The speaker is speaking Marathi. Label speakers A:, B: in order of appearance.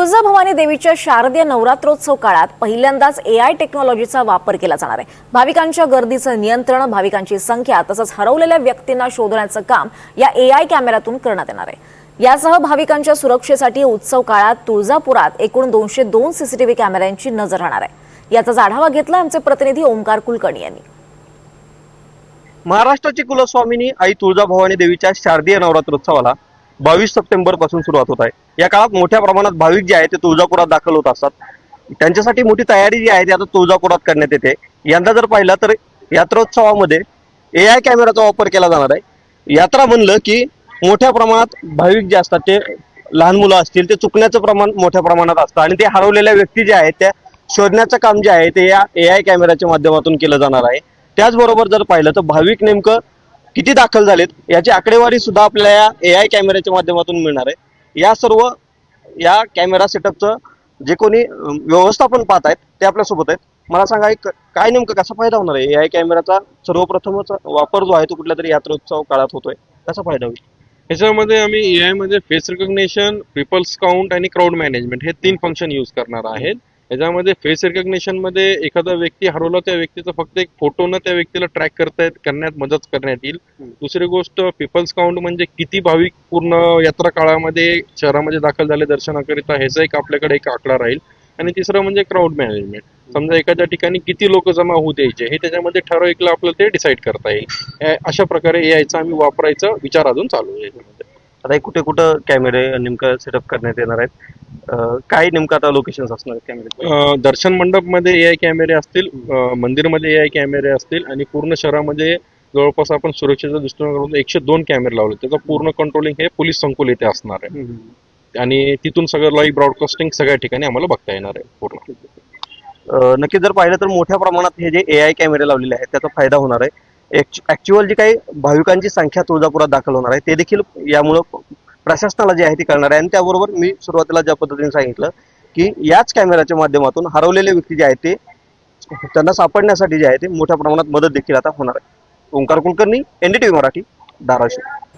A: तुळजाभवानी देवीच्या शारदीय नवरात्रोत्सव काळात पहिल्यांदाच एआय टेक्नॉलॉजीचा वापर केला जाणार आहे। भाविकांच्या गर्दीचं नियंत्रण, भाविकांची संख्या तसंच हरवलेल्या व्यक्तींना शोधण्याचं काम या एआय कॅमेऱ्यातून करण्यात येणार आहे। यासह भाविकांच्या सुरक्षेसाठी उत्सव काळात तुळजापुरात एकूण 202 सीसीटीव्ही कॅमेऱ्यांची नजर राहणार आहे। याचा आढावा घेतला आमचे प्रतिनिधी ओमकार कुलकर्णी यांनी।
B: महाराष्ट्राची कुलस्वामिनी आई तुळजाभवानी देवीच्या शारदीय नवरात्रोत्सवाला 22 सप्टेंबर पासून सुरुवात होत आहे। या काळात मोठ्या प्रमाणात भाविक जे आहेत ते तुळजापुरात दाखल होत असतात। त्यांच्यासाठी मोठी तयारी जी आहे ती आता तुळजापुरात करण्यात येते। यंदा जर पाहिलं तर यात्रोत्सवामध्ये एआय कॅमेराचा वापर केला जाणार आहे। यात्रा म्हणलं की मोठ्या प्रमाणात भाविक जे असतात ते लहान मुलं असतील ते चुकण्याचं प्रमाण मोठ्या प्रमाणात असतं आणि ते हरवलेल्या व्यक्ती ज्या आहेत त्या शोधण्याचं काम जे आहे ते या एआय कॅमेऱ्याच्या माध्यमातून केलं जाणार आहे। त्याचबरोबर जर पाहिलं तर भाविक नेमकं किती दाखल झालेत याची आकडेवारी सुद्धा आपल्याला या एआय कॅमेऱ्याच्या माध्यमातून मिळणार आहे। या कॅमेरा सेटअपचं जे कोणी व्यवस्थापन पाहत आहेत ते आपल्यासोबत आहेत। मला सांगा काय नेमकं कसा फायदा होणार आहे? एआय कॅमेराचा सर्वप्रथमच वापर जो आहे तो कुठल्या तरी यात्रोत्सव काळात होतोय, कसा फायदा होईल?
C: याच्यामध्ये आम्ही एआय मध्ये फेस रिकग्निशन, पीपल्स काउंट आणि क्राऊड मॅनेजमेंट हे 3 फंक्शन यूज करणार आहेत। याच्यामध्ये फेस रिकग्निशन मध्ये एखादा व्यक्ती हरवला त्या व्यक्तीचा फक्त एक फोटोनं त्या व्यक्तीला ट्रॅक करण्यात मदत करण्यात येईल। दुसरी गोष्ट पीपल्स काउंट म्हणजे किती भाविक पूर्ण यात्रा काळामध्ये शहरामध्ये दाखल झाले दर्शनाकरिता ह्याचा एक आपल्याकडे एक आकडा राहील। आणि तिसरं म्हणजे क्राऊड मॅनेजमेंट, समजा एखाद्या ठिकाणी किती लोक जमा होऊ द्यायचे हे त्याच्यामध्ये ठराविकला आपल्याला ते डिसाईड करता येईल। अशा प्रकारे एआयचा आम्ही वापरायचा विचार अजून चालू आहे याच्यामध्ये।
B: आता कुठे कुठं कॅमेरे नेमकं सेटअप करण्यात येणार आहेत? काय नेमकं आता लोकेशन्स असणार आहेत कॅमेरे?
C: दर्शन मंडप मध्ये एआय कॅमेरे असतील, मंदिरमध्ये एआय कॅमेरे असतील आणि पूर्ण शहरामध्ये जवळपास आपण सुरक्षेच्या दृष्टीने 102 कॅमेरे लावले। त्याचं पूर्ण कंट्रोलिंग हे पोलीस संकुल येथे असणार आहे आणि तिथून सगळं लाईव्ह ब्रॉडकास्टिंग सगळ्या ठिकाणी आम्हाला बघता येणार आहे पूर्ण।
B: नक्की जर पाहिलं तर मोठ्या प्रमाणात हे जे एआय कॅमेरे लावलेले आहेत त्याचा फायदा होणार आहे। ऍक्च्युअल जी काही भाविकांची संख्या तुळजापुरात दाखल होणार आहे ते देखील यामुळं प्रशासनाला जे आहे ती करणार आहे। आणि त्याबरोबर मी सुरुवातीला ज्या पद्धतीने सांगितलं की याच कॅमेऱ्याच्या माध्यमातून हरवलेले व्यक्ती जे आहेत ते त्यांना सापडण्यासाठी जे आहे ते मोठ्या प्रमाणात मदत देखील आता होणार आहे। ओंकार कुलकर्णी, एनडीटीव्ही मराठी, धाराशिव।